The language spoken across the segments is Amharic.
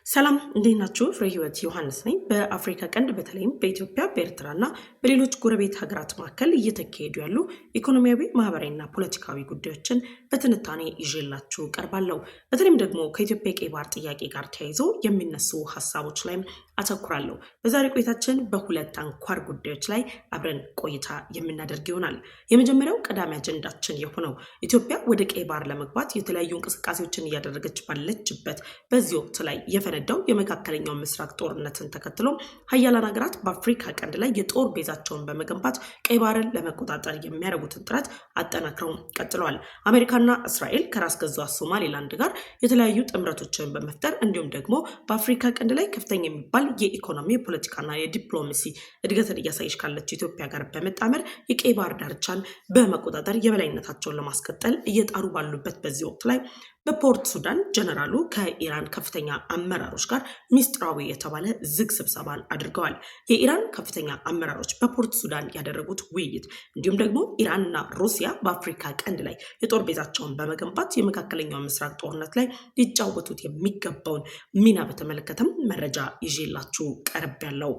ሰላም እንዴት ናችሁ? ፍሬ ህይወት ዮሐንስ ነኝ። በአፍሪካ ቀንድ በተለይም በኢትዮጵያ በኤርትራና በሌሎች ጎረቤት ሀገራት መካከል እየተካሄዱ ያሉ ኢኮኖሚያዊ፣ ማህበራዊና ፖለቲካዊ ጉዳዮችን በትንታኔ ይዤላችሁ ቀርባለሁ። በተለይም ደግሞ ከኢትዮጵያ የቀይ ባህር ጥያቄ ጋር ተያይዞ የሚነሱ ሀሳቦች ላይም አተኩራለሁ። በዛሬ ቆይታችን በሁለት አንኳር ጉዳዮች ላይ አብረን ቆይታ የምናደርግ ይሆናል። የመጀመሪያው ቀዳሚ አጀንዳችን የሆነው ኢትዮጵያ ወደ ቀይ ባህር ለመግባት የተለያዩ እንቅስቃሴዎችን እያደረገች ባለችበት በዚህ ወቅት ላይ የፈነዳው የመካከለኛው ምስራቅ ጦርነትን ተከትሎ ሀያላን ሀገራት በአፍሪካ ቀንድ ላይ የጦር ቤዛቸውን በመገንባት ቀይ ባህርን ለመቆጣጠር የሚያደርጉትን ጥረት አጠናክረው ቀጥለዋል። አሜሪካና እስራኤል ከራስ ገዟ ሶማሌላንድ ጋር የተለያዩ ጥምረቶችን በመፍጠር እንዲሁም ደግሞ በአፍሪካ ቀንድ ላይ ከፍተኛ የሚባል የኢኮኖሚ የፖለቲካና የዲፕሎማሲ እድገትን እያሳየች ካለች ኢትዮጵያ ጋር በመጣመር የቀይ ባህር ዳርቻን በመቆጣጠር የበላይነታቸውን ለማስቀጠል እየጣሩ ባሉበት በዚህ ወቅት ላይ በፖርት ሱዳን ጀነራሉ ከኢራን ከፍተኛ አመራሮች ጋር ሚስጥራዊ የተባለ ዝግ ስብሰባን አድርገዋል። የኢራን ከፍተኛ አመራሮች በፖርት ሱዳን ያደረጉት ውይይት እንዲሁም ደግሞ ኢራንና ሩሲያ በአፍሪካ ቀንድ ላይ የጦር ቤዛቸውን በመገንባት የመካከለኛው ምስራቅ ጦርነት ላይ ሊጫወቱት የሚገባውን ሚና በተመለከተም መረጃ ይዤላችሁ ቀርቤያለሁ።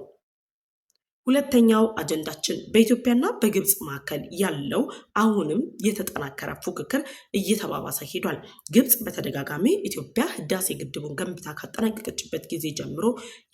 ሁለተኛው አጀንዳችን በኢትዮጵያና በግብጽ መካከል ያለው አሁንም የተጠናከረ ፉክክር እየተባባሰ ሄዷል። ግብጽ በተደጋጋሚ ኢትዮጵያ ህዳሴ ግድቡን ገንብታ ካጠናቀቀችበት ጊዜ ጀምሮ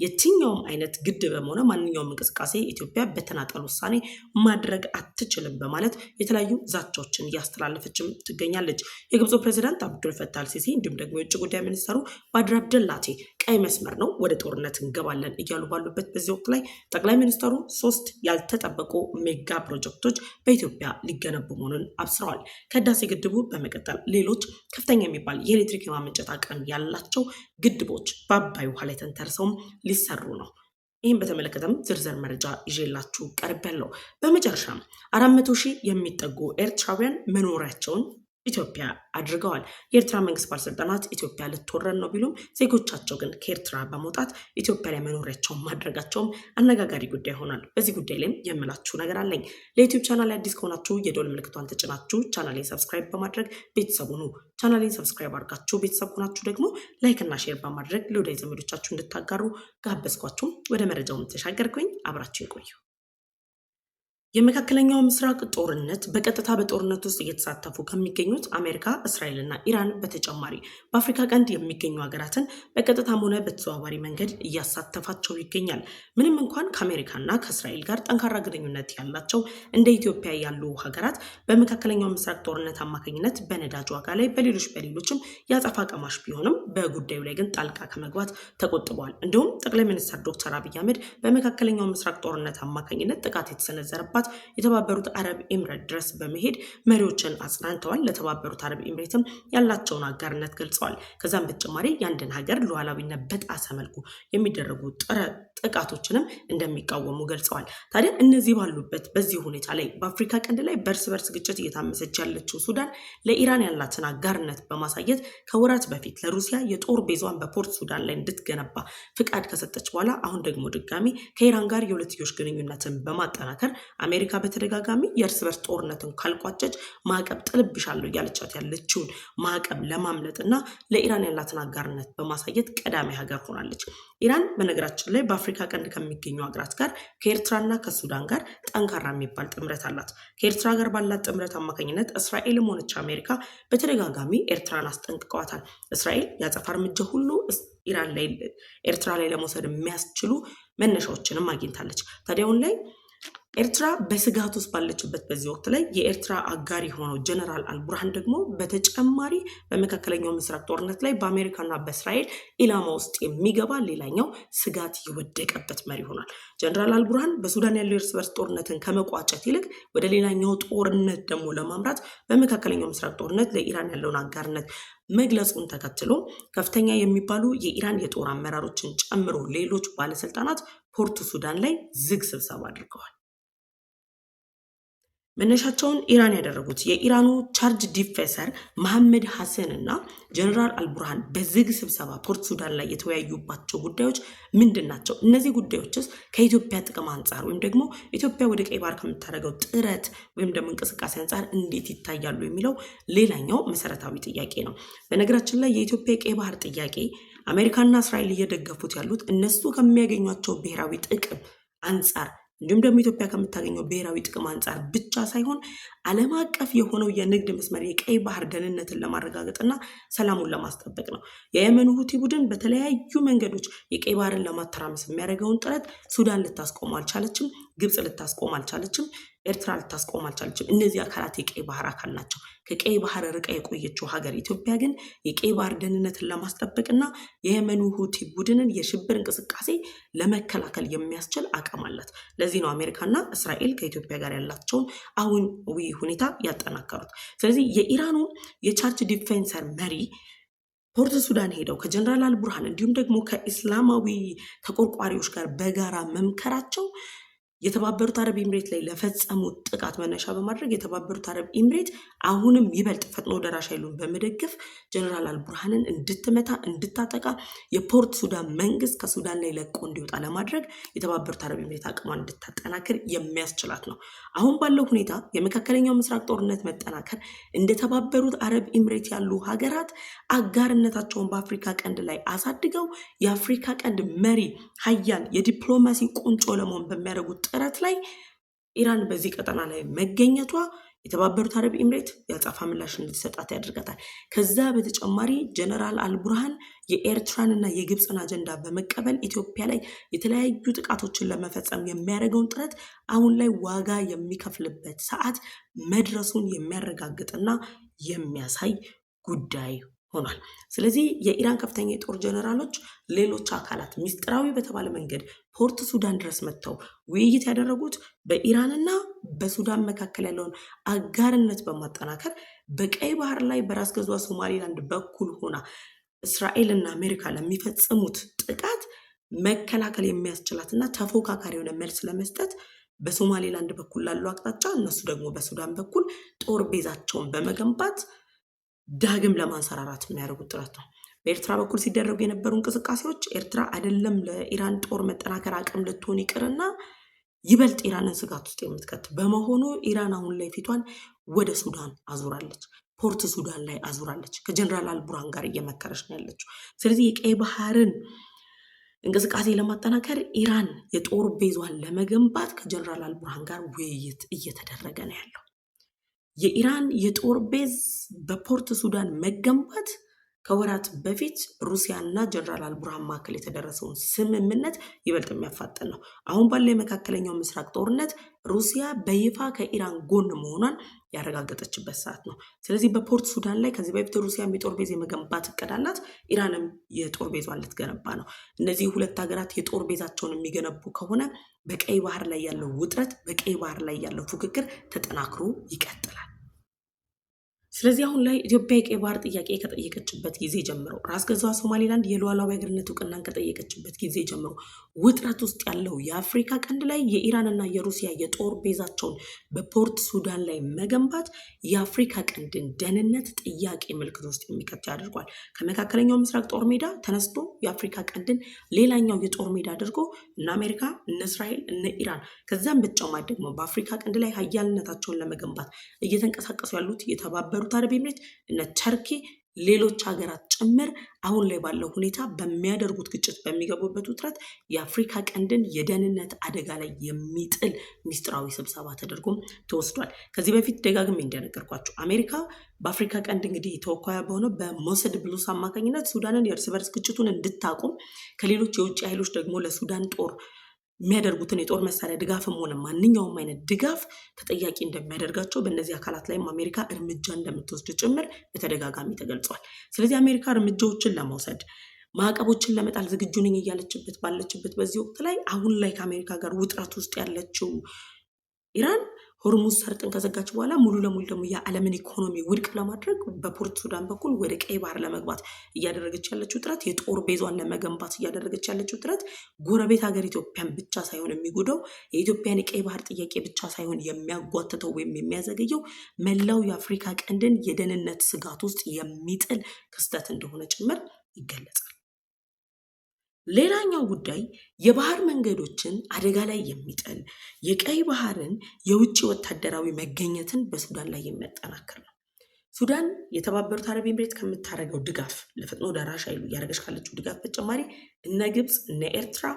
የትኛውም አይነት ግድብም ሆነ ማንኛውም እንቅስቃሴ ኢትዮጵያ በተናጠል ውሳኔ ማድረግ አትችልም በማለት የተለያዩ ዛቻዎችን እያስተላለፈችም ትገኛለች። የግብፁ ፕሬዚዳንት አብዱል ፈታህ አልሲሲ እንዲሁም ደግሞ የውጭ ጉዳይ ሚኒስተሩ ባድር አብደላቴ ቀይ መስመር ነው፣ ወደ ጦርነት እንገባለን እያሉ ባሉበት በዚህ ወቅት ላይ ጠቅላይ ሚኒስተሩ 3 ያልተጠበቁ ሜጋ ፕሮጀክቶች በኢትዮጵያ ሊገነቡ መሆኑን አብስረዋል። ከህዳሴ ግድቡ በመቀጠል ሌሎች ከፍተኛ የሚባል የኤሌክትሪክ የማመንጨት አቅም ያላቸው ግድቦች በአባይ ውሃ ላይ ተንተርሰውም ሊሰሩ ነው። ይህም በተመለከተም ዝርዝር መረጃ ይዤላችሁ ቀርቤያለሁ። በመጨረሻም 400,000 የሚጠጉ ኤርትራውያን መኖሪያቸውን ኢትዮጵያ አድርገዋል። የኤርትራ መንግስት ባለስልጣናት ኢትዮጵያ ልትወረን ነው ቢሉም ዜጎቻቸው ግን ከኤርትራ በመውጣት ኢትዮጵያ ላይ መኖሪያቸውን ማድረጋቸውም አነጋጋሪ ጉዳይ ሆኗል። በዚህ ጉዳይ ላይም የምላችሁ ነገር አለኝ። ለዩቲዩብ ቻናል አዲስ ከሆናችሁ የደወል ምልክቷን ተጭናችሁ ቻናሌን ሰብስክራይብ በማድረግ ቤተሰብ ሁኑ። ቻናሌን ሰብስክራይብ አድርጋችሁ ቤተሰብ ሆናችሁ ደግሞ ላይክ እና ሼር በማድረግ ለወዳጅ ዘመዶቻችሁ እንድታጋሩ ጋበዝኳችሁ። ወደ መረጃው ተሻገርኩኝ። አብራችሁ ይቆዩ። የመካከለኛው ምስራቅ ጦርነት በቀጥታ በጦርነት ውስጥ እየተሳተፉ ከሚገኙት አሜሪካ፣ እስራኤልና ኢራን በተጨማሪ በአፍሪካ ቀንድ የሚገኙ ሀገራትን በቀጥታም ሆነ በተዘዋዋሪ መንገድ እያሳተፋቸው ይገኛል። ምንም እንኳን ከአሜሪካና ከእስራኤል ጋር ጠንካራ ግንኙነት ያላቸው እንደ ኢትዮጵያ ያሉ ሀገራት በመካከለኛው ምስራቅ ጦርነት አማካኝነት በነዳጅ ዋጋ ላይ በሌሎችም የአጸፋ ቀማሽ ቢሆንም በጉዳዩ ላይ ግን ጣልቃ ከመግባት ተቆጥበዋል። እንዲሁም ጠቅላይ ሚኒስትር ዶክተር አብይ አህመድ በመካከለኛው ምስራቅ ጦርነት አማካኝነት ጥቃት የተሰነዘረባት የተባበሩት አረብ ኤምሬት ድረስ በመሄድ መሪዎችን አጽናንተዋል። ለተባበሩት አረብ ኤምሬትም ያላቸውን አጋርነት ገልጸዋል። ከዛም በተጨማሪ የአንድን ሀገር ሉዓላዊነት በጣሰ መልኩ የሚደረጉ ጥቃቶችንም እንደሚቃወሙ ገልጸዋል። ታዲያ እነዚህ ባሉበት በዚህ ሁኔታ ላይ በአፍሪካ ቀንድ ላይ በእርስ በርስ ግጭት እየታመሰች ያለችው ሱዳን ለኢራን ያላትን አጋርነት በማሳየት ከወራት በፊት ለሩሲያ የጦር ቤዟን በፖርት ሱዳን ላይ እንድትገነባ ፍቃድ ከሰጠች በኋላ አሁን ደግሞ ድጋሚ ከኢራን ጋር የሁለትዮሽ ግንኙነትን በማጠናከር አሜሪካ በተደጋጋሚ የእርስ በርስ ጦርነትን ካልቋጨች ማዕቀብ ጥልብሻለሁ እያለቻት ያለችውን ማዕቀብ ለማምለጥና ለኢራን ያላትን አጋርነት በማሳየት ቀዳሚ ሀገር ሆናለች። ኢራን በነገራችን ላይ በአፍሪካ ቀንድ ከሚገኙ ሀገራት ጋር ከኤርትራና ከሱዳን ጋር ጠንካራ የሚባል ጥምረት አላት። ከኤርትራ ጋር ባላት ጥምረት አማካኝነት እስራኤልም ሆነች አሜሪካ በተደጋጋሚ ኤርትራን አስጠንቅቀዋታል። እስራኤል የአጸፋ እርምጃ ሁሉ ኤርትራ ላይ ለመውሰድ የሚያስችሉ መነሻዎችንም አግኝታለች። ታዲያውን ላይ ኤርትራ በስጋት ውስጥ ባለችበት በዚህ ወቅት ላይ የኤርትራ አጋር የሆነው ጀነራል አልቡርሃን ደግሞ በተጨማሪ በመካከለኛው ምስራቅ ጦርነት ላይ በአሜሪካና በእስራኤል ኢላማ ውስጥ የሚገባ ሌላኛው ስጋት የወደቀበት መሪ ሆኗል። ጀነራል አልቡርሃን በሱዳን ያለው የእርስ በርስ ጦርነትን ከመቋጨት ይልቅ ወደ ሌላኛው ጦርነት ደግሞ ለማምራት በመካከለኛው ምስራቅ ጦርነት ለኢራን ያለውን አጋርነት መግለጹን ተከትሎ ከፍተኛ የሚባሉ የኢራን የጦር አመራሮችን ጨምሮ ሌሎች ባለስልጣናት ፖርት ሱዳን ላይ ዝግ ስብሰባ አድርገዋል። መነሻቸውን ኢራን ያደረጉት የኢራኑ ቻርጅ ዲፌሰር መሐመድ ሐሰን እና ጀነራል አልቡርሃን በዝግ ስብሰባ ፖርት ሱዳን ላይ የተወያዩባቸው ጉዳዮች ምንድን ናቸው? እነዚህ ጉዳዮችስ ከኢትዮጵያ ጥቅም አንጻር ወይም ደግሞ ኢትዮጵያ ወደ ቀይ ባህር ከምታደርገው ጥረት ወይም ደግሞ እንቅስቃሴ አንጻር እንዴት ይታያሉ የሚለው ሌላኛው መሰረታዊ ጥያቄ ነው። በነገራችን ላይ የኢትዮጵያ የቀይ ባህር ጥያቄ አሜሪካና እስራኤል እየደገፉት ያሉት እነሱ ከሚያገኟቸው ብሔራዊ ጥቅም አንጻር እንዲሁም ደግሞ ኢትዮጵያ ከምታገኘው ብሔራዊ ጥቅም አንጻር ብቻ ሳይሆን ዓለም አቀፍ የሆነው የንግድ መስመር የቀይ ባህር ደህንነትን ለማረጋገጥና ሰላሙን ለማስጠበቅ ነው። የየመኑ ሁቲ ቡድን በተለያዩ መንገዶች የቀይ ባህርን ለማተራመስ የሚያደርገውን ጥረት ሱዳን ልታስቆም አልቻለችም፣ ግብጽ ልታስቆም አልቻለችም፣ ኤርትራ ልታስቆም አልቻለችም። እነዚህ አካላት የቀይ ባህር አካል ናቸው። ከቀይ ባህር ርቃ የቆየችው ሀገር ኢትዮጵያ ግን የቀይ ባህር ደህንነትን ለማስጠበቅና የየመኑ ሁቲ ቡድንን የሽብር እንቅስቃሴ ለመከላከል የሚያስችል አቅም አላት። ለዚህ ነው አሜሪካና እስራኤል ከኢትዮጵያ ጋር ያላቸውን አሁናዊ ሁኔታ ያጠናከሩት። ስለዚህ የኢራኑ የቻርጅ ዲፌንሰር መሪ ፖርት ሱዳን ሄደው ከጀነራል አልቡርሃን እንዲሁም ደግሞ ከኢስላማዊ ተቆርቋሪዎች ጋር በጋራ መምከራቸው የተባበሩት አረብ ኤምሬት ላይ ለፈጸሙት ጥቃት መነሻ በማድረግ የተባበሩት አረብ ኤምሬት አሁንም ይበልጥ ፈጥኖ ደራሽ ኃይሉን በመደገፍ ጀነራል አልቡርሃንን እንድትመታ እንድታጠቃ የፖርት ሱዳን መንግስት ከሱዳን ላይ ለቆ እንዲወጣ ለማድረግ የተባበሩት አረብ ኤምሬት አቅሟን እንድታጠናክር የሚያስችላት ነው። አሁን ባለው ሁኔታ የመካከለኛው ምስራቅ ጦርነት መጠናከር እንደተባበሩት አረብ ኤምሬት ያሉ ሀገራት አጋርነታቸውን በአፍሪካ ቀንድ ላይ አሳድገው የአፍሪካ ቀንድ መሪ ሀያል የዲፕሎማሲ ቁንጮ ለመሆን በሚያደርጉት ጥረት ላይ ኢራን በዚህ ቀጠና ላይ መገኘቷ የተባበሩት አረብ ኤምሬት ያጻፋ ምላሽ እንዲሰጣት ያደርጋታል። ከዛ በተጨማሪ ጀነራል አልቡርሃን የኤርትራንና የግብፅን አጀንዳ በመቀበል ኢትዮጵያ ላይ የተለያዩ ጥቃቶችን ለመፈጸም የሚያደርገውን ጥረት አሁን ላይ ዋጋ የሚከፍልበት ሰዓት መድረሱን የሚያረጋግጥና የሚያሳይ ጉዳይ ሆኗል። ስለዚህ የኢራን ከፍተኛ የጦር ጀነራሎች ሌሎች አካላት ሚስጥራዊ በተባለ መንገድ ፖርት ሱዳን ድረስ መጥተው ውይይት ያደረጉት በኢራንና በሱዳን መካከል ያለውን አጋርነት በማጠናከር በቀይ ባህር ላይ በራስ ገዟ ሶማሊላንድ በኩል ሆና እስራኤልና አሜሪካ ለሚፈጽሙት ጥቃት መከላከል የሚያስችላትና ተፎካካሪ የሆነ መልስ ለመስጠት በሶማሊላንድ በኩል ላለው አቅጣጫ እነሱ ደግሞ በሱዳን በኩል ጦር ቤዛቸውን በመገንባት ዳግም ለማንሰራራት የሚያደርጉት ጥረት ነው። በኤርትራ በኩል ሲደረጉ የነበሩ እንቅስቃሴዎች ኤርትራ አይደለም ለኢራን ጦር መጠናከር አቅም ልትሆን ይቅርና ይበልጥ ኢራንን ስጋት ውስጥ የምትከት በመሆኑ ኢራን አሁን ላይ ፊቷን ወደ ሱዳን አዙራለች፣ ፖርት ሱዳን ላይ አዙራለች። ከጀነራል አልቡርሃን ጋር እየመከረች ነው ያለችው። ስለዚህ የቀይ ባህርን እንቅስቃሴ ለማጠናከር ኢራን የጦር ቤዟን ለመገንባት ከጀነራል አልቡርሃን ጋር ውይይት እየተደረገ ነው ያለው። የኢራን የጦር ቤዝ በፖርት ሱዳን መገንባት ከወራት በፊት ሩሲያና ጀነራል አልቡርሃን መካከል የተደረሰውን ስምምነት ይበልጥ የሚያፋጥን ነው። አሁን ባለው የመካከለኛው ምስራቅ ጦርነት ሩሲያ በይፋ ከኢራን ጎን መሆኗን ያረጋገጠችበት ሰዓት ነው። ስለዚህ በፖርት ሱዳን ላይ ከዚህ በፊት ሩሲያ የጦር ቤዝ የመገንባት እቅድ አላት፣ ኢራንም የጦር ቤዟን ልትገነባ ነው። እነዚህ ሁለት ሀገራት የጦር ቤዛቸውን የሚገነቡ ከሆነ በቀይ ባህር ላይ ያለው ውጥረት፣ በቀይ ባህር ላይ ያለው ፉክክር ተጠናክሮ ይቀጥላል። ስለዚህ አሁን ላይ ኢትዮጵያ የቀይ ባህር ጥያቄ ከጠየቀችበት ጊዜ ጀምሮ ራስ ገዟ ሶማሊላንድ የሉዓላዊ ሀገርነት እውቅናን ከጠየቀችበት ጊዜ ጀምሮ ውጥረት ውስጥ ያለው የአፍሪካ ቀንድ ላይ የኢራንና የሩሲያ የጦር ቤዛቸውን በፖርት ሱዳን ላይ መገንባት የአፍሪካ ቀንድን ደህንነት ጥያቄ ምልክት ውስጥ የሚከት አድርጓል። ከመካከለኛው ምስራቅ ጦር ሜዳ ተነስቶ የአፍሪካ ቀንድን ሌላኛው የጦር ሜዳ አድርጎ እነ አሜሪካ፣ እነ እስራኤል፣ እነ ኢራን ከዛም በተጨማሪ ደግሞ በአፍሪካ ቀንድ ላይ ሀያልነታቸውን ለመገንባት እየተንቀሳቀሱ ያሉት የተባበሩት አረብ ኤምሬት እነ ተርኪ ሌሎች ሀገራት ጭምር አሁን ላይ ባለው ሁኔታ በሚያደርጉት ግጭት በሚገቡበት ውጥረት የአፍሪካ ቀንድን የደህንነት አደጋ ላይ የሚጥል ሚስጥራዊ ስብሰባ ተደርጎም ተወስዷል። ከዚህ በፊት ደጋግሜ እንደነገርኳቸው አሜሪካ በአፍሪካ ቀንድ እንግዲህ ተወካያ በሆነው በሞሰድ ብሉስ አማካኝነት ሱዳንን የእርስ በርስ ግጭቱን እንድታቆም ከሌሎች የውጭ ኃይሎች ደግሞ ለሱዳን ጦር የሚያደርጉትን የጦር መሳሪያ ድጋፍም ሆነ ማንኛውም አይነት ድጋፍ ተጠያቂ እንደሚያደርጋቸው በእነዚህ አካላት ላይም አሜሪካ እርምጃ እንደምትወስድ ጭምር በተደጋጋሚ ተገልጿል። ስለዚህ አሜሪካ እርምጃዎችን ለመውሰድ ማዕቀቦችን ለመጣል ዝግጁ ነኝ እያለችበት ባለችበት በዚህ ወቅት ላይ አሁን ላይ ከአሜሪካ ጋር ውጥረት ውስጥ ያለችው ኢራን ሆርሙዝ ሰርጥን ከዘጋች በኋላ ሙሉ ለሙሉ ደግሞ የዓለምን ኢኮኖሚ ውድቅ ለማድረግ በፖርት ሱዳን በኩል ወደ ቀይ ባህር ለመግባት እያደረገች ያለችው ጥረት፣ የጦር ቤዟን ለመገንባት እያደረገች ያለችው ጥረት ጎረቤት ሀገር ኢትዮጵያን ብቻ ሳይሆን የሚጎዳው የኢትዮጵያን የቀይ ባህር ጥያቄ ብቻ ሳይሆን የሚያጓትተው ወይም የሚያዘገየው መላው የአፍሪካ ቀንድን የደህንነት ስጋት ውስጥ የሚጥል ክስተት እንደሆነ ጭምር ይገለጻል። ሌላኛው ጉዳይ የባህር መንገዶችን አደጋ ላይ የሚጥል የቀይ ባህርን የውጭ ወታደራዊ መገኘትን በሱዳን ላይ የሚያጠናክር ነው። ሱዳን የተባበሩት አረብ ኤምሬት ከምታደርገው ድጋፍ ለፈጥኖ ደራሽ ኃይሉ እያደረገች ካለችው ድጋፍ በተጨማሪ እነ ግብፅ እነ ኤርትራ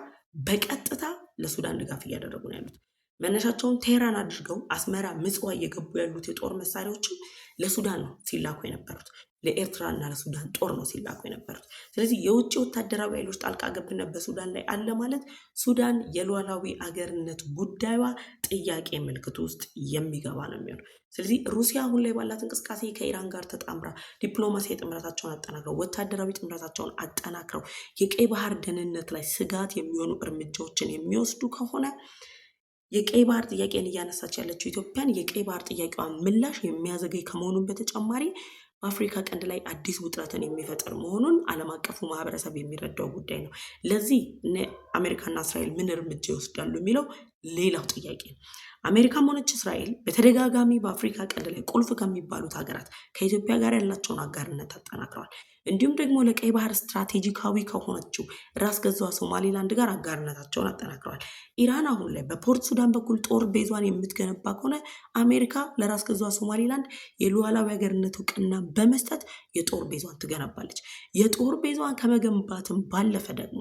በቀጥታ ለሱዳን ድጋፍ እያደረጉ ነው ያሉት። መነሻቸውን ቴህራን አድርገው አስመራ ምጽዋ እየገቡ ያሉት የጦር መሳሪያዎችም ለሱዳን ነው ሲላኩ የነበሩት፣ ለኤርትራ እና ለሱዳን ጦር ነው ሲላኩ የነበሩት። ስለዚህ የውጭ ወታደራዊ ኃይሎች ጣልቃ ገብነት በሱዳን ላይ አለ ማለት ሱዳን የሉዓላዊ አገርነት ጉዳዩዋ ጥያቄ ምልክት ውስጥ የሚገባ ነው የሚሆነው። ስለዚህ ሩሲያ አሁን ላይ ባላት እንቅስቃሴ ከኢራን ጋር ተጣምራ ዲፕሎማሲያዊ ጥምረታቸውን አጠናክረው ወታደራዊ ጥምረታቸውን አጠናክረው የቀይ ባህር ደህንነት ላይ ስጋት የሚሆኑ እርምጃዎችን የሚወስዱ ከሆነ የቀይ ባህር ጥያቄን እያነሳች ያለችው ኢትዮጵያን የቀይ ባህር ጥያቄዋን ምላሽ የሚያዘገይ ከመሆኑን በተጨማሪ በአፍሪካ ቀንድ ላይ አዲስ ውጥረትን የሚፈጥር መሆኑን ዓለም አቀፉ ማህበረሰብ የሚረዳው ጉዳይ ነው። ለዚህ አሜሪካና እስራኤል ምን እርምጃ ይወስዳሉ የሚለው ሌላው ጥያቄ ነው። አሜሪካም ሆነች እስራኤል በተደጋጋሚ በአፍሪካ ቀንድ ላይ ቁልፍ ከሚባሉት ሀገራት ከኢትዮጵያ ጋር ያላቸውን አጋርነት አጠናክረዋል። እንዲሁም ደግሞ ለቀይ ባህር ስትራቴጂካዊ ከሆነችው ራስ ገዟ ሶማሌላንድ ጋር አጋርነታቸውን አጠናክረዋል። ኢራን አሁን ላይ በፖርት ሱዳን በኩል ጦር ቤዟን የምትገነባ ከሆነ አሜሪካ ለራስ ገዟ ሶማሌላንድ የሉዓላዊ ሀገርነት እውቅና በመስጠት የጦር ቤዟን ትገነባለች። የጦር ቤዟን ከመገንባትም ባለፈ ደግሞ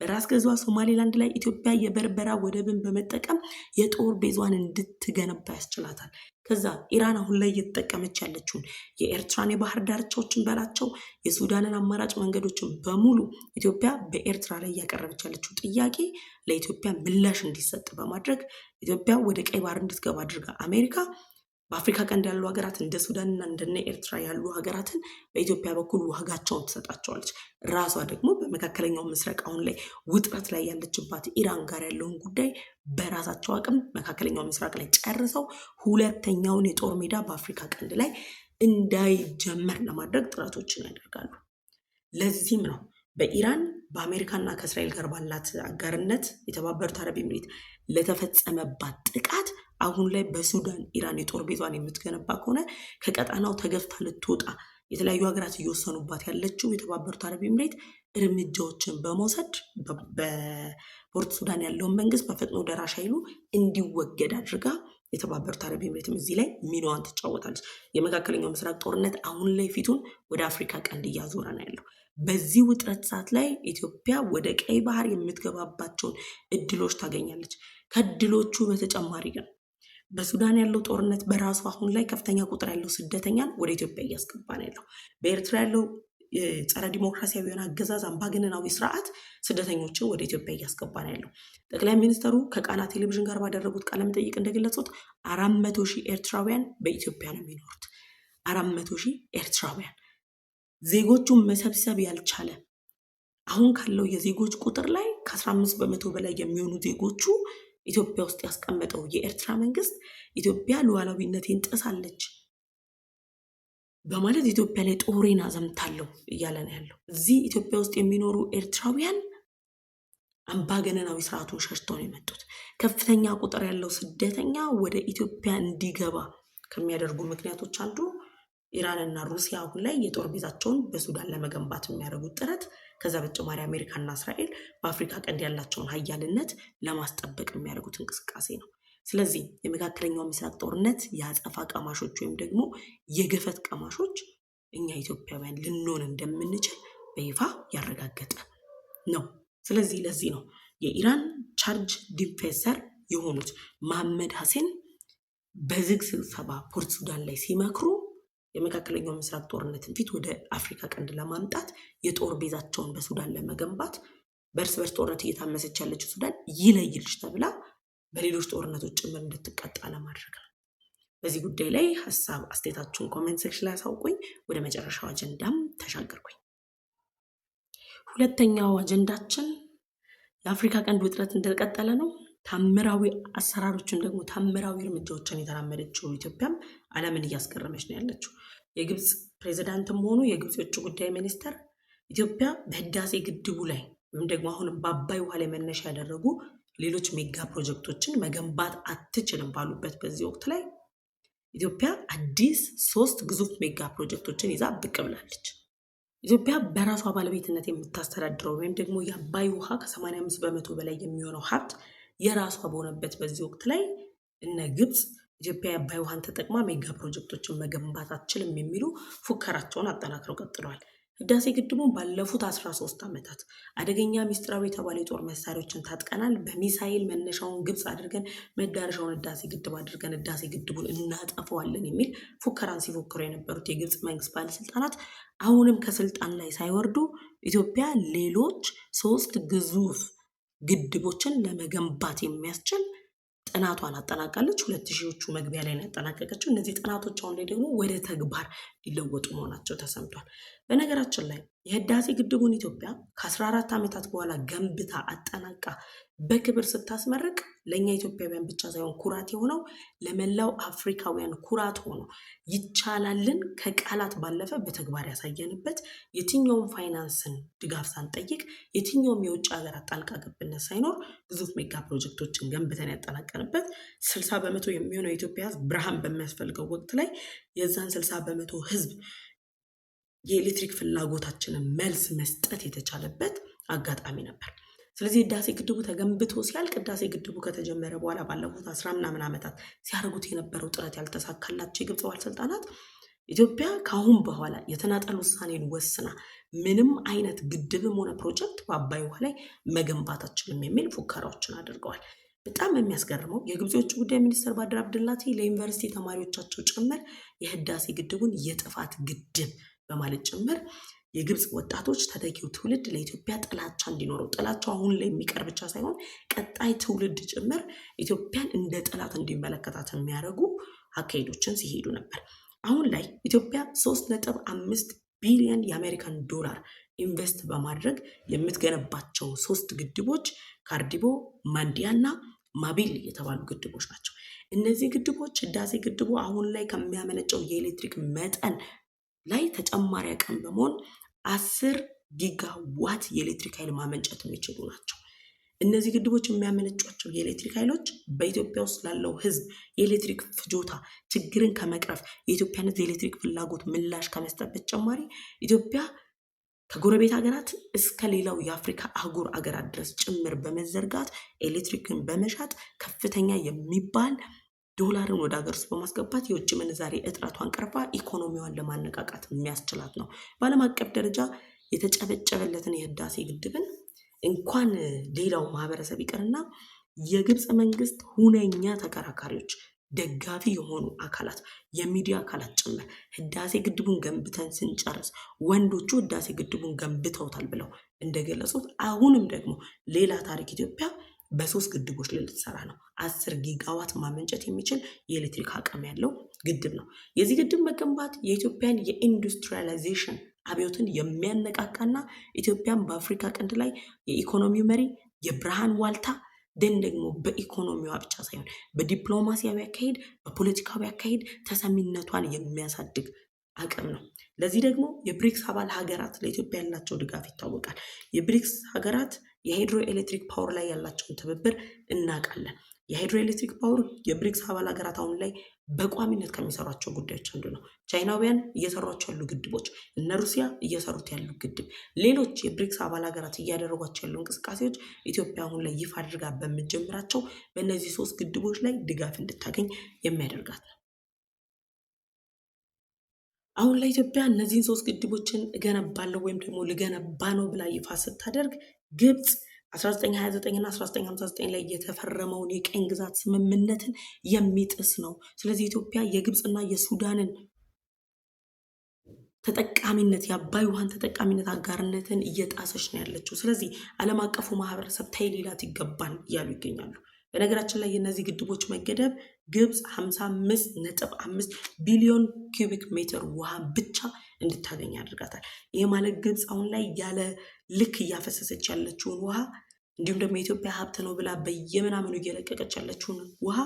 በራስ ገዟ ሶማሌላንድ ላይ ኢትዮጵያ የበርበራ ወደብን በመጠቀም የጦር ቤዟን እንድትገነባ ያስችላታል። ከዛ ኢራን አሁን ላይ እየተጠቀመች ያለችውን የኤርትራን የባህር ዳርቻዎችን በላቸው የሱዳንን አማራጭ መንገዶችን በሙሉ ኢትዮጵያ በኤርትራ ላይ እያቀረበች ያለችው ጥያቄ ለኢትዮጵያ ምላሽ እንዲሰጥ በማድረግ ኢትዮጵያ ወደ ቀይ ባህር እንድትገባ አድርጋ አሜሪካ በአፍሪካ ቀንድ ያሉ ሀገራት እንደ ሱዳንና እንደነ ኤርትራ ያሉ ሀገራትን በኢትዮጵያ በኩል ዋጋቸውን ትሰጣቸዋለች። ራሷ ደግሞ በመካከለኛው ምስራቅ አሁን ላይ ውጥረት ላይ ያለችባት ኢራን ጋር ያለውን ጉዳይ በራሳቸው አቅም መካከለኛው ምስራቅ ላይ ጨርሰው ሁለተኛውን የጦር ሜዳ በአፍሪካ ቀንድ ላይ እንዳይጀመር ለማድረግ ጥረቶችን ያደርጋሉ። ለዚህም ነው በኢራን በአሜሪካና ከእስራኤል ጋር ባላት አጋርነት የተባበሩት አረብ ኤምሬት ለተፈጸመባት ጥቃት አሁን ላይ በሱዳን ኢራን የጦር ቤዟን የምትገነባ ከሆነ ከቀጣናው ተገፍታ ልትወጣ የተለያዩ ሀገራት እየወሰኑባት ያለችው የተባበሩት አረብ ኤምሬት እርምጃዎችን በመውሰድ በፖርት ሱዳን ያለውን መንግስት በፈጥኖ ደራሽ ኃይሉ እንዲወገድ አድርጋ የተባበሩት አረብ ኤምሬትም እዚህ ላይ ሚናዋን ትጫወታለች። የመካከለኛው ምስራቅ ጦርነት አሁን ላይ ፊቱን ወደ አፍሪካ ቀንድ እያዞረ ነው ያለው። በዚህ ውጥረት ሰዓት ላይ ኢትዮጵያ ወደ ቀይ ባህር የምትገባባቸውን እድሎች ታገኛለች። ከእድሎቹ በተጨማሪ ግን በሱዳን ያለው ጦርነት በራሱ አሁን ላይ ከፍተኛ ቁጥር ያለው ስደተኛን ወደ ኢትዮጵያ እያስገባ ነው ያለው። በኤርትራ ያለው ጸረ ዲሞክራሲያዊ የሆነ አገዛዝ አምባገነናዊ ስርዓት ስደተኞችን ወደ ኢትዮጵያ እያስገባ ነው ያለው። ጠቅላይ ሚኒስትሩ ከቃና ቴሌቪዥን ጋር ባደረጉት ቃለ መጠይቅ እንደገለጹት 400,000 ኤርትራውያን በኢትዮጵያ ነው የሚኖሩት። 400,000 ኤርትራውያን ዜጎቹን መሰብሰብ ያልቻለ አሁን ካለው የዜጎች ቁጥር ላይ ከ15 በመቶ በላይ የሚሆኑ ዜጎቹ ኢትዮጵያ ውስጥ ያስቀመጠው የኤርትራ መንግስት ኢትዮጵያ ሉዓላዊነቴን ጥሳለች በማለት ኢትዮጵያ ላይ ጦሬን አዘምታለሁ እያለ ነው ያለው። እዚህ ኢትዮጵያ ውስጥ የሚኖሩ ኤርትራውያን አምባገነናዊ ስርዓቱን ሸሽተው ነው የመጡት። ከፍተኛ ቁጥር ያለው ስደተኛ ወደ ኢትዮጵያ እንዲገባ ከሚያደርጉ ምክንያቶች አንዱ ኢራንና ሩሲያ አሁን ላይ የጦር ቤዛቸውን በሱዳን ለመገንባት የሚያደርጉት ጥረት፣ ከዛ በተጨማሪ አሜሪካና እስራኤል በአፍሪካ ቀንድ ያላቸውን ሀያልነት ለማስጠበቅ የሚያደርጉት እንቅስቃሴ ነው። ስለዚህ የመካከለኛው ምስራቅ ጦርነት የአጸፋ ቀማሾች ወይም ደግሞ የገፈት ቀማሾች እኛ ኢትዮጵያውያን ልንሆን እንደምንችል በይፋ ያረጋገጠ ነው። ስለዚህ ለዚህ ነው የኢራን ቻርጅ ዲፌንሰር የሆኑት መሐመድ ሐሰን በዝግ ስብሰባ ፖርት ሱዳን ላይ ሲመክሩ የመካከለኛው ምስራቅ ጦርነትን ፊት ወደ አፍሪካ ቀንድ ለማምጣት የጦር ቤዛቸውን በሱዳን ለመገንባት በእርስ በርስ ጦርነት እየታመሰች ያለችው ሱዳን ይለይልሽ ተብላ በሌሎች ጦርነቶች ጭምር እንድትቀጣ ለማድረግ ነው። በዚህ ጉዳይ ላይ ሀሳብ አስተያየታችሁን ኮሜንት ሴክሽን ላይ አሳውቁኝ። ወደ መጨረሻው አጀንዳም ተሻገርኩኝ። ሁለተኛው አጀንዳችን የአፍሪካ ቀንድ ውጥረት እንደቀጠለ ነው። ታምራዊ አሰራሮችን ደግሞ ታምራዊ እርምጃዎችን የተራመደችው ኢትዮጵያም ዓለምን እያስገረመች ነው ያለችው። የግብፅ ፕሬዚዳንትም ሆኑ የግብፅ የውጭ ጉዳይ ሚኒስተር ኢትዮጵያ በህዳሴ ግድቡ ላይ ወይም ደግሞ አሁንም በአባይ ውሃ ላይ መነሻ ያደረጉ ሌሎች ሜጋ ፕሮጀክቶችን መገንባት አትችልም ባሉበት በዚህ ወቅት ላይ ኢትዮጵያ አዲስ 3 ግዙፍ ሜጋ ፕሮጀክቶችን ይዛ ብቅ ብላለች። ኢትዮጵያ በራሷ ባለቤትነት የምታስተዳድረው ወይም ደግሞ የአባይ ውሃ ከ85 በመቶ በላይ የሚሆነው ሀብት የራሷ በሆነበት በዚህ ወቅት ላይ እነ ግብፅ ኢትዮጵያ የአባይ ውሃን ተጠቅማ ሜጋ ፕሮጀክቶችን መገንባት አትችልም የሚሉ ፉከራቸውን አጠናክረው ቀጥለዋል። ህዳሴ ግድቡን ባለፉት 13 ዓመታት አደገኛ ሚስጥራዊ የተባሉ የጦር መሳሪያዎችን ታጥቀናል፣ በሚሳይል መነሻውን ግብፅ አድርገን መዳረሻውን ህዳሴ ግድብ አድርገን ህዳሴ ግድቡን እናጠፈዋለን የሚል ፉከራን ሲፎክሩ የነበሩት የግብፅ መንግስት ባለስልጣናት አሁንም ከስልጣን ላይ ሳይወርዱ ኢትዮጵያ ሌሎች 3 ግዙፍ ግድቦችን ለመገንባት የሚያስችል ጥናቷን አጠናቃለች። 2000ዎቹ መግቢያ ላይ ነው ያጠናቀቀችው። እነዚህ ጥናቶች አሁን ላይ ደግሞ ወደ ተግባር ሊለወጡ መሆናቸው ተሰምቷል። በነገራችን ላይ የህዳሴ ግድቡን ኢትዮጵያ ከ14 ዓመታት በኋላ ገንብታ አጠናቃ በክብር ስታስመርቅ ለእኛ ኢትዮጵያውያን ብቻ ሳይሆን ኩራት የሆነው ለመላው አፍሪካውያን ኩራት ሆኖ ይቻላልን ከቃላት ባለፈ በተግባር ያሳየንበት፣ የትኛውም ፋይናንስን ድጋፍ ሳንጠይቅ የትኛውም የውጭ ሀገራት ጣልቃ ገብነት ሳይኖር ግዙፍ ሜጋ ፕሮጀክቶችን ገንብተን ያጠናቀንበት፣ 60 በመቶ የሚሆነው የኢትዮጵያ ህዝብ ብርሃን በሚያስፈልገው ወቅት ላይ የዛን 60 በመቶ ህዝብ የኤሌክትሪክ ፍላጎታችንን መልስ መስጠት የተቻለበት አጋጣሚ ነበር። ስለዚህ ህዳሴ ግድቡ ተገንብቶ ሲያልቅ ህዳሴ ግድቡ ከተጀመረ በኋላ ባለፉት 10 ምናምን ዓመታት ሲያደርጉት የነበረው ጥረት ያልተሳካላቸው የግብፅ ባለስልጣናት ኢትዮጵያ ከአሁን በኋላ የተናጠል ውሳኔን ወስና ምንም አይነት ግድብም ሆነ ፕሮጀክት በአባይ ውሃ ላይ መገንባት አትችልም የሚል ፉከራዎችን አድርገዋል። በጣም የሚያስገርመው የግብፅ የውጭ ጉዳይ ሚኒስትር ባድር አብድላቲ ለዩኒቨርሲቲ ተማሪዎቻቸው ጭምር የህዳሴ ግድቡን የጥፋት ግድብ በማለት ጭምር የግብፅ ወጣቶች ተተኪው ትውልድ ለኢትዮጵያ ጥላቻ እንዲኖረው፣ ጥላቻው አሁን ላይ የሚቀር ብቻ ሳይሆን ቀጣይ ትውልድ ጭምር ኢትዮጵያን እንደ ጠላት እንዲመለከታት የሚያደርጉ አካሄዶችን ሲሄዱ ነበር። አሁን ላይ ኢትዮጵያ 3.5 ቢሊዮን የአሜሪካን ዶላር ኢንቨስት በማድረግ የምትገነባቸው 3 ግድቦች ካርዲቦ፣ ማንዲያ እና ማቢል የተባሉ ግድቦች ናቸው። እነዚህ ግድቦች ህዳሴ ግድቡ አሁን ላይ ከሚያመነጨው የኤሌክትሪክ መጠን ላይ ተጨማሪ አቅም በመሆን 10 ጊጋዋት የኤሌክትሪክ ኃይል ማመንጨት የሚችሉ ናቸው። እነዚህ ግድቦች የሚያመነጯቸው የኤሌክትሪክ ኃይሎች በኢትዮጵያ ውስጥ ላለው ህዝብ የኤሌክትሪክ ፍጆታ ችግርን ከመቅረፍ የኢትዮጵያን ህዝብ የኤሌክትሪክ ፍላጎት ምላሽ ከመስጠት በተጨማሪ ኢትዮጵያ ከጎረቤት ሀገራት እስከ ሌላው የአፍሪካ አህጉር ሀገራት ድረስ ጭምር በመዘርጋት ኤሌክትሪክን በመሻጥ ከፍተኛ የሚባል ዶላርን ወደ ሀገር ውስጥ በማስገባት የውጭ ምንዛሬ እጥረቷን ቀርፋ ኢኮኖሚዋን ለማነቃቃት የሚያስችላት ነው። በዓለም አቀፍ ደረጃ የተጨበጨበለትን የህዳሴ ግድብን እንኳን ሌላው ማህበረሰብ ይቅርና የግብፅ መንግስት ሁነኛ ተከራካሪዎች፣ ደጋፊ የሆኑ አካላት፣ የሚዲያ አካላት ጭምር ህዳሴ ግድቡን ገንብተን ስንጨርስ ወንዶቹ ህዳሴ ግድቡን ገንብተውታል ብለው እንደገለጹት አሁንም ደግሞ ሌላ ታሪክ ኢትዮጵያ በ3 ግድቦች ላይ ልትሰራ ነው። 10 ጊጋዋት ማመንጨት የሚችል የኤሌክትሪክ አቅም ያለው ግድብ ነው። የዚህ ግድብ መገንባት የኢትዮጵያን የኢንዱስትሪያላይዜሽን አብዮትን የሚያነቃቃና ኢትዮጵያን በአፍሪካ ቀንድ ላይ የኢኮኖሚ መሪ፣ የብርሃን ዋልታ ደን ደግሞ በኢኮኖሚዋ ብቻ ሳይሆን በዲፕሎማሲያዊ አካሄድ፣ በፖለቲካዊ አካሄድ ተሰሚነቷን የሚያሳድግ አቅም ነው። ለዚህ ደግሞ የብሪክስ አባል ሀገራት ለኢትዮጵያ ያላቸው ድጋፍ ይታወቃል። የብሪክስ ሀገራት የሃይድሮ ኤሌክትሪክ ፓወር ላይ ያላቸውን ትብብር እናውቃለን። የሃይድሮ ኤሌክትሪክ ፓወር የብሪክስ አባል ሀገራት አሁን ላይ በቋሚነት ከሚሰሯቸው ጉዳዮች አንዱ ነው። ቻይናውያን እየሰሯቸው ያሉ ግድቦች፣ እነ ሩሲያ እየሰሩት ያሉ ግድብ፣ ሌሎች የብሪክስ አባል ሀገራት እያደረጓቸው ያሉ እንቅስቃሴዎች ኢትዮጵያ አሁን ላይ ይፋ አድርጋ በምትጀምራቸው በእነዚህ 3 ግድቦች ላይ ድጋፍ እንድታገኝ የሚያደርጋት ነው። አሁን ላይ ኢትዮጵያ እነዚህን 3 ግድቦችን እገነባለሁ ወይም ደግሞ ልገነባ ነው ብላ ይፋ ስታደርግ ግብፅ 1929 እና 1959 ላይ የተፈረመውን የቀኝ ግዛት ስምምነትን የሚጥስ ነው። ስለዚህ ኢትዮጵያ የግብፅና የሱዳንን ተጠቃሚነት፣ የአባይ ውሃን ተጠቃሚነት አጋርነትን እየጣሰች ነው ያለችው። ስለዚህ ዓለም አቀፉ ማህበረሰብ ተይ ሊላት ይገባል እያሉ ይገኛሉ። በነገራችን ላይ የእነዚህ ግድቦች መገደብ ግብፅ 55.5 ቢሊዮን ኪዩቢክ ሜትር ውሃ ብቻ እንድታገኝ ያደርጋታል። ይህ ማለት ግብፅ አሁን ላይ ያለ ልክ እያፈሰሰች ያለችውን ውሃ እንዲሁም ደግሞ የኢትዮጵያ ሀብት ነው ብላ በየምናምኑ እየለቀቀች ያለችውን ውሃ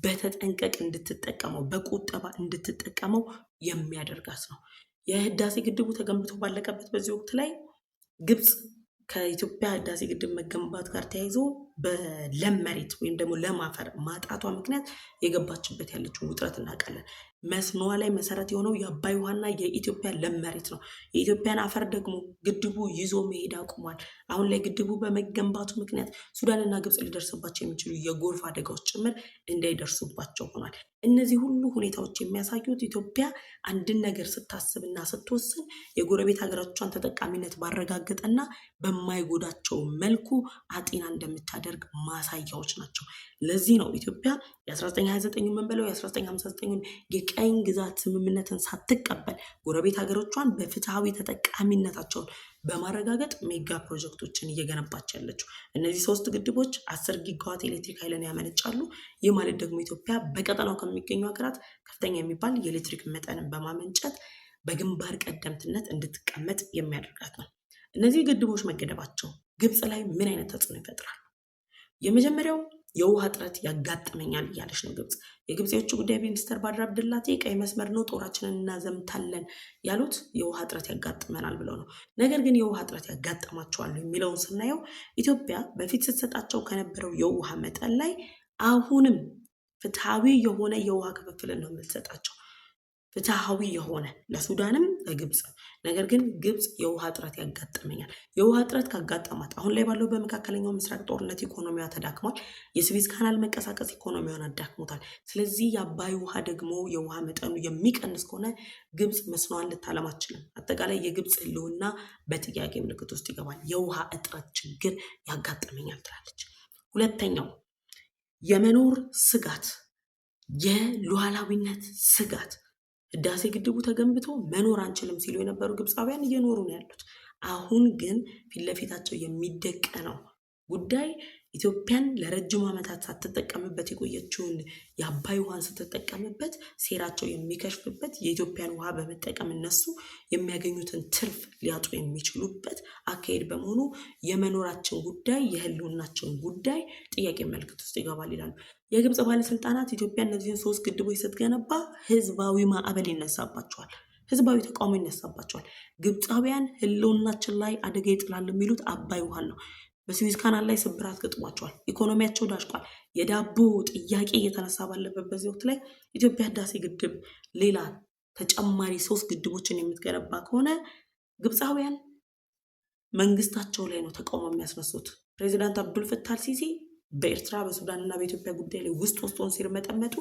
በተጠንቀቅ እንድትጠቀመው፣ በቁጠባ እንድትጠቀመው የሚያደርጋት ነው። የህዳሴ ግድቡ ተገንብቶ ባለቀበት በዚህ ወቅት ላይ ግብፅ ከኢትዮጵያ ህዳሴ ግድብ መገንባት ጋር ተያይዞ በለም መሬት ወይም ደግሞ ለም አፈር ማጣቷ ምክንያት የገባችበት ያለችውን ውጥረት እናውቃለን። መስኖዋ ላይ መሰረት የሆነው የአባይ ውሃና የኢትዮጵያ ለም መሬት ነው። የኢትዮጵያን አፈር ደግሞ ግድቡ ይዞ መሄድ አቁሟል። አሁን ላይ ግድቡ በመገንባቱ ምክንያት ሱዳንና ግብፅ ሊደርስባቸው የሚችሉ የጎርፍ አደጋዎች ጭምር እንዳይደርሱባቸው ሆኗል። እነዚህ ሁሉ ሁኔታዎች የሚያሳዩት ኢትዮጵያ አንድን ነገር ስታስብና ስትወስን የጎረቤት ሀገሮቿን ተጠቃሚነት ባረጋገጠና በማይጎዳቸው መልኩ አጤና እንደምታደርግ ማሳያዎች ናቸው። ለዚህ ነው ኢትዮጵያ የ1929 መንበለው የ1959 የቀኝ ግዛት ስምምነትን ሳትቀበል ጎረቤት ሀገሮቿን በፍትሐዊ ተጠቃሚነታቸውን በማረጋገጥ ሜጋ ፕሮጀክቶችን እየገነባች ያለችው። እነዚህ 3 ግድቦች 10 ጊጋዋት ኤሌክትሪክ ኃይልን ያመነጫሉ። ይህ ማለት ደግሞ ኢትዮጵያ በቀጠናው ከሚገኙ ሀገራት ከፍተኛ የሚባል የኤሌክትሪክ መጠንን በማመንጨት በግንባር ቀደምትነት እንድትቀመጥ የሚያደርጋት ነው። እነዚህ ግድቦች መገደባቸው ግብፅ ላይ ምን አይነት ተጽዕኖ ይፈጥራል? የመጀመሪያው የውሃ እጥረት ያጋጥመኛል እያለች ነው ግብፅ። የግብፅ የውጭ ጉዳይ ሚኒስትር ባድር አብድላቲ ቀይ መስመር ነው፣ ጦራችንን እናዘምታለን ያሉት የውሃ እጥረት ያጋጥመናል ብለው ነው። ነገር ግን የውሃ እጥረት ያጋጥማቸዋል የሚለውን ስናየው ኢትዮጵያ በፊት ስትሰጣቸው ከነበረው የውሃ መጠን ላይ አሁንም ፍትሐዊ የሆነ የውሃ ክፍፍልን ነው የምትሰጣቸው። ፍትሐዊ የሆነ ለሱዳንም ለግብፅ። ነገር ግን ግብፅ የውሃ እጥረት ያጋጥመኛል። የውሃ እጥረት ካጋጠማት አሁን ላይ ባለው በመካከለኛው ምስራቅ ጦርነት ኢኮኖሚዋ ተዳክሟል። የስዊዝ ካናል መንቀሳቀስ ኢኮኖሚዋን አዳክሞታል። ስለዚህ የአባይ ውሃ ደግሞ የውሃ መጠኑ የሚቀንስ ከሆነ ግብፅ መስኖዋን ልታለማ አትችልም። አጠቃላይ የግብፅ ሕልውና በጥያቄ ምልክት ውስጥ ይገባል። የውሃ እጥረት ችግር ያጋጥመኛል ትላለች። ሁለተኛው የመኖር ስጋት፣ የሉዓላዊነት ስጋት። ህዳሴ ግድቡ ተገንብቶ መኖር አንችልም ሲሉ የነበሩ ግብፃውያን እየኖሩ ነው ያሉት። አሁን ግን ፊት ለፊታቸው የሚደቀነው ጉዳይ ኢትዮጵያን ለረጅም ዓመታት ሳትጠቀምበት የቆየችውን የአባይ ውሃን ስትጠቀምበት ሴራቸው የሚከሽፍበት፣ የኢትዮጵያን ውሃ በመጠቀም እነሱ የሚያገኙትን ትርፍ ሊያጡ የሚችሉበት አካሄድ በመሆኑ የመኖራችን ጉዳይ የህልውናችን ጉዳይ ጥያቄ ምልክት ውስጥ ይገባል ይላሉ የግብፅ ባለስልጣናት። ኢትዮጵያ እነዚህን 3 ግድቦች ስትገነባ ህዝባዊ ማዕበል ይነሳባቸዋል፣ ህዝባዊ ተቃውሞ ይነሳባቸዋል። ግብፃውያን ህልውናችን ላይ አደጋ ይጥላል የሚሉት አባይ ውሃን ነው። በስዊዝ ካናል ላይ ስብራት ገጥሟቸዋል። ኢኮኖሚያቸው ዳሽቋል። የዳቦ ጥያቄ እየተነሳ ባለበት በዚህ ወቅት ላይ ኢትዮጵያ ህዳሴ ግድብ ሌላ ተጨማሪ 3 ግድቦችን የምትገነባ ከሆነ ግብፃውያን መንግስታቸው ላይ ነው ተቃውሞ የሚያስነሱት። ፕሬዚዳንት አብዱልፈታህ አልሲሲ በኤርትራ በሱዳንና በኢትዮጵያ ጉዳይ ላይ ውስጡን ሲርመጠመጡ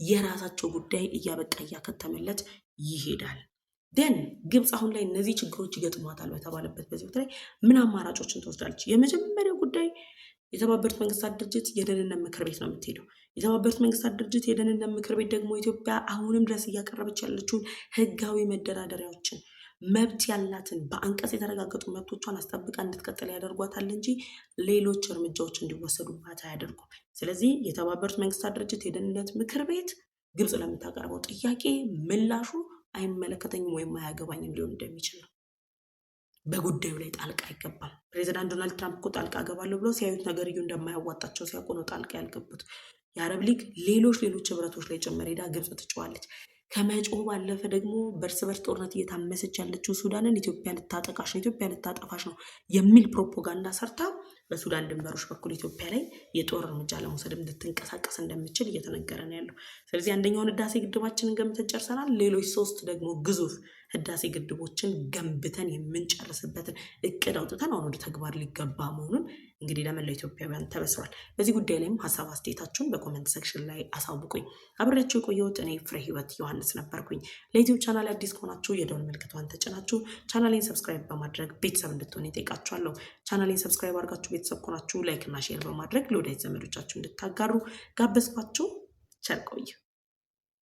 የራሳቸው ጉዳይ እያበቃ እያከተመለት ይሄዳል። ደን ግብፅ አሁን ላይ እነዚህ ችግሮች ይገጥሟታል በተባለበት በዚህ ወቅት ላይ ምን አማራጮችን ትወስዳለች? የመጀመሪያው ጉዳይ የተባበሩት መንግስታት ድርጅት የደህንነት ምክር ቤት ነው የምትሄደው። የተባበሩት መንግስታት ድርጅት የደህንነት ምክር ቤት ደግሞ ኢትዮጵያ አሁንም ድረስ እያቀረበች ያለችውን ህጋዊ መደራደሪያዎችን፣ መብት ያላትን በአንቀጽ የተረጋገጡ መብቶቿን አስጠብቃ እንድትቀጥል ያደርጓታል እንጂ ሌሎች እርምጃዎች እንዲወሰዱባት አያደርጉም። ስለዚህ የተባበሩት መንግስታት ድርጅት የደህንነት ምክር ቤት ግብፅ ለምታቀርበው ጥያቄ ምላሹ አይመለከተኝም ወይም አያገባኝም ሊሆን እንደሚችል ነው። በጉዳዩ ላይ ጣልቃ አይገባም። ፕሬዚዳንት ዶናልድ ትራምፕ እኮ ጣልቃ ገባለሁ ብለው ሲያዩት ነገርዩ እንደማያዋጣቸው ሲያውቁ ነው ጣልቃ ያልገቡት። የአረብ ሊግ ሌሎች ህብረቶች ላይ ጭምር ሄዳ ግብፅ ትጫዋለች። ከመጮህ ባለፈ ደግሞ በእርስ በርስ ጦርነት እየታመሰች ያለችው ሱዳንን ኢትዮጵያ ልታጠቃሽ ነው፣ ኢትዮጵያ ልታጠፋሽ ነው የሚል ፕሮፓጋንዳ ሰርታ በሱዳን ድንበሮች በኩል ኢትዮጵያ ላይ የጦር እርምጃ ለመውሰድ እንድትንቀሳቀስ እንደምችል እየተነገረ ነው ያለው። ስለዚህ አንደኛውን ህዳሴ ግድባችንን ገንብተን ጨርሰናል። ሌሎች 3 ደግሞ ግዙፍ ህዳሴ ግድቦችን ገንብተን የምንጨርስበትን እቅድ አውጥተን አሁን ወደ ተግባር ሊገባ መሆኑን እንግዲህ ለመላው ኢትዮጵያውያን ተበስሯል። በዚህ ጉዳይ ላይም ሀሳብ አስተያየታችሁን በኮመንት ሴክሽን ላይ አሳውቁኝ። አብሬያችሁ የቆየሁት እኔ ፍሬ ህይወት ዮሐንስ ነበርኩኝ። ለዩቲዩብ ቻናል አዲስ ከሆናችሁ የደወል ምልክቷን ተጭናችሁ ቻናሌን ሰብስክራይብ በማድረግ ቤተሰብ እንድትሆኑ ይጠይቃችኋለሁ። ቻናሌን ሰብስክራይብ አድርጋችሁ ቤተሰብ ከሆናችሁ ላይክ እና ሼር በማድረግ ለወዳጅ ዘመዶቻችሁ እንድታጋሩ ጋበዝኳችሁ። ቸር ቆዩ።